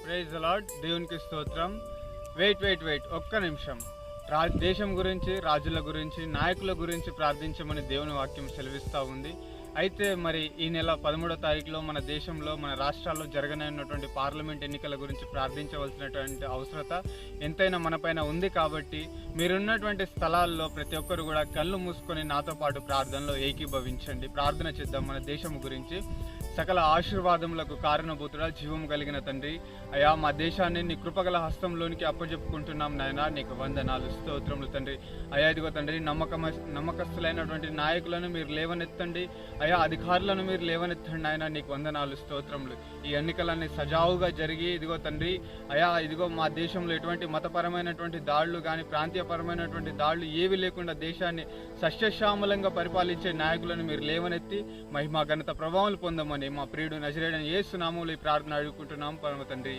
Praise the lord. దేవునికి స్తోత్రం. Wait ఒక్క నిమిషం. దేశం గురించి, రాజుల గురించి, నాయకుల గురించి ప్రార్థించమని దేవుని వాక్యం సెలవిస్తూ ఉంది. అయితే మరి ఈ నెల 13వ తారీఖులో మన దేశంలో, మన రాష్ట్రాల్లో జరగనున్నటువంటి పార్లమెంట్ ఎన్నికల గురించి ప్రార్థించవలసినటువంటి అవసరత ఎంతైనా మనపైన ఉంది. కాబట్టి మీరున్నటువంటి స్థలాల్లో ప్రతి ఒక్కరు కూడా కళ్ళు మూసుకొని నాతో పాటు ప్రార్థనలో ఏకీభవించండి. ప్రార్థన చేద్దాం మన దేశం గురించి. సకల ఆశీర్వాదములకు కారణభూతుడా, జీవం కలిగిన తండ్రి, అయా మా దేశాన్ని నీ కృపగల హస్తంలోనికి అప్పచెప్పుకుంటున్నాం నాయన. నీకు వందనాలు, స్తోత్రములు తండ్రి. అయా ఇదిగో తండ్రి, నమ్మకస్తులైనటువంటి నాయకులను మీరు లేవనెత్తండి. అయా అధికారులను మీరు లేవనెత్తండి నాయన. నీకు వందనాలు, స్తోత్రములు. ఈ ఎన్నికలన్నీ సజావుగా జరిగి ఇదిగో తండ్రి, అయా ఇదిగో మా దేశంలో ఎటువంటి మతపరమైనటువంటి దాడులు కానీ, ప్రాంతీయపరమైనటువంటి దాడులు ఏవి లేకుండా దేశాన్ని సస్యశ్యామలంగా పరిపాలించే నాయకులను మీరు లేవనెత్తి మహిమా ఘనత ప్రభావాలు పొందమని మా ప్రియుడు నజరేయుడైన యేసు నామములో ఈ ప్రార్థన అడుగుకుంటున్నాం పరమ తండ్రి.